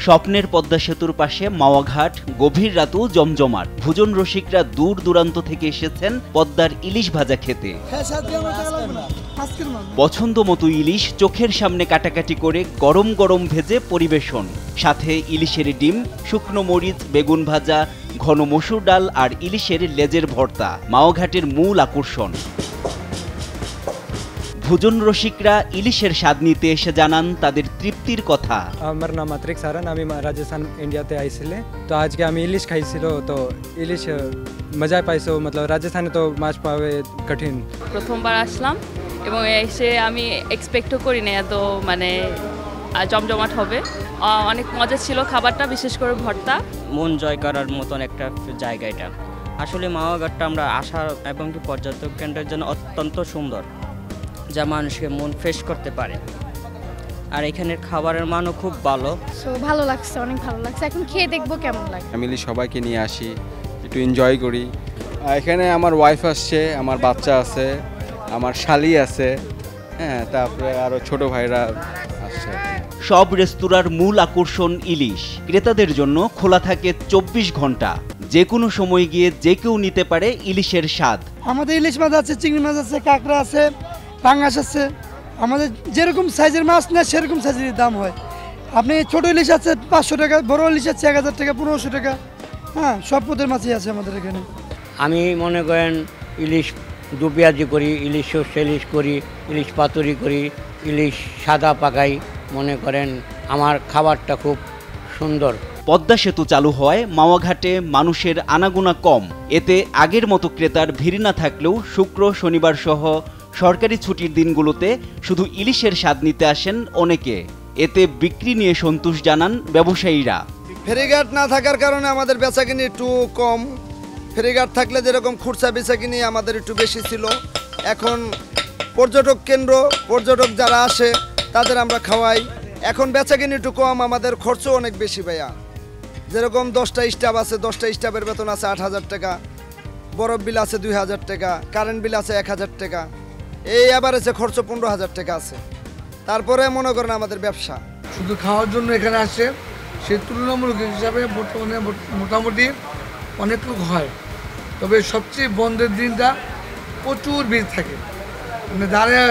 স্বপ্নের পদ্মা সেতুর পাশে মাওয়াঘাট গভীর রাতেও জমজমাট। ভোজন রসিকরা দূর দূরান্ত থেকে এসেছেন পদ্মার ইলিশ ভাজা খেতে। পছন্দ মতো ইলিশ চোখের সামনে কাটাকাটি করে গরম গরম ভেজে পরিবেশন, সাথে ইলিশের ডিম, শুকনো মরিচ, বেগুন ভাজা, ঘন মসুর ডাল আর ইলিশের লেজের ভর্তা মাওয়াঘাটের মূল আকর্ষণ। ভোজন রসিকরা ইলিশের স্বাদ নিতে এসে জানান তাদের তৃপ্তির কথা। আমার নাম মাত্রিক সারান, আমি রাজস্থান ইন্ডিয়াতে আইছিলে। তো আজকে আমি ইলিশ খাইছিল, তো ইলিশ মজা পাইছো। মতলব রাজস্থানে তো মাছ পাওয়া কঠিন। প্রথমবার আসলাম এবং এসে আমি এক্সপেক্টও করি না এত মানে জমজমাট হবে। অনেক মজা ছিল খাবারটা, বিশেষ করে ভর্তা। মন জয় করার মতন একটা জায়গা এটা। আসলে মাওয়াঘাটটা আমরা আসা এবং পর্যটক কেন্দ্রের জন্য অত্যন্ত সুন্দর, যা মানুষকে মন ফ্রেশ করতে পারে। আর এখানের খাবারের মানও খুব ভালো। ভালো লাগছে, অনেক ভালো লাগছে। এখন খেয়ে দেখবো কেমন লাগে। ফ্যামিলি সবাইকে নিয়ে আসি, একটু এনজয় করি। এখানে আমার ওয়াইফ আসছে, আমার বাচ্চা আছে, আমার শালি আছে, হ্যাঁ, তারপরে আরও ছোট ভাইরা আসছে। সব রেস্তোরাঁর মূল আকর্ষণ ইলিশ। ক্রেতাদের জন্য খোলা থাকে 24 ঘন্টা। যে কোনো সময় গিয়ে যে কেউ নিতে পারে ইলিশের স্বাদ। আমাদের ইলিশ মাছ আছে, চিংড়ি মাছ আছে, কাঁকড়া আছে, পাঙ্গাস আছে। আমাদের যেরকম সাইজের মাছ নেয় সেরকম সাইজের দাম হয়। আপনি ছোট ইলিশ আছে 500 টাকা, বড় ইলিশ আছে 1000 টাকা, 1500 টাকা। হ্যাঁ, সব পদের মাছই আছে আমাদের এখানে। আমি মনে করেন ইলিশ দু পেঁয়াজি করি, ইলিশ সর্ষে ইলিশ করি, ইলিশ পাতুরি করি, ইলিশ সাদা পাকাই। মনে করেন আমার খাবারটা খুব সুন্দর। পদ্মা সেতু চালু হওয়ায় মাওয়াঘাটে মানুষের আনাগোনা কম। এতে আগের মতো ক্রেতার ভিড় না থাকলেও শুক্র, শনিবার সহ সরকারি ছুটির দিনগুলোতে শুধু ইলিশের স্বাদ নিতে আসেন অনেকে। এতে বিক্রি নিয়ে সন্তোষ জানান ব্যবসায়ীরা। ফেরিঘাট না থাকার কারণে আমাদের বেচাকিনি একটু কম। ফেরিঘাট থাকলে যেরকম খুচরা বেচাকিনি আমাদের একটু বেশি ছিল। এখন পর্যটক কেন্দ্র, পর্যটক যারা আসে তাদের আমরা খাওয়াই। এখন বেচাকিনি একটু কম, আমাদের খরচও অনেক বেশি ভাইয়া। যেরকম 10টা স্টাফ আছে, 10টা স্টাফের বেতন আছে 8000 টাকা, বরফ বিল আছে 2000 টাকা, কারেন্ট বিল আছে 1000 টাকা। এই অ্যাভারেজে খরচ 15000 টাকা আছে। তারপরে মনে করেন আমাদের ব্যবসা শুধু খাওয়ার জন্য এখানে আসে, সে তুলনামূলক হিসাবে বর্তমানে মোটামুটি অনেক লোক হয়। তবে সবচেয়ে বন্ধের দিনটা প্রচুর ভিড় থাকে, মানে দাঁড়িয়ে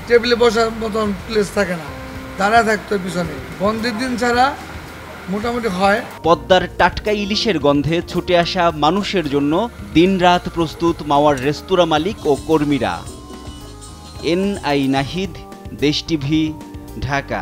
টেবিলে বসার মতন প্লেস থাকে না, দাঁড়ায় থাকতে পিছনে। বন্ধের দিন ছাড়া মোটামুটি হয়। পদ্মার টাটকা ইলিশের গন্ধে ছুটে আসা মানুষের জন্য দিনরাত প্রস্তুত মাওয়ার রেস্তোরাঁ মালিক ও কর্মীরা। NI নাহিদ, দেশ টিভি, ঢাকা।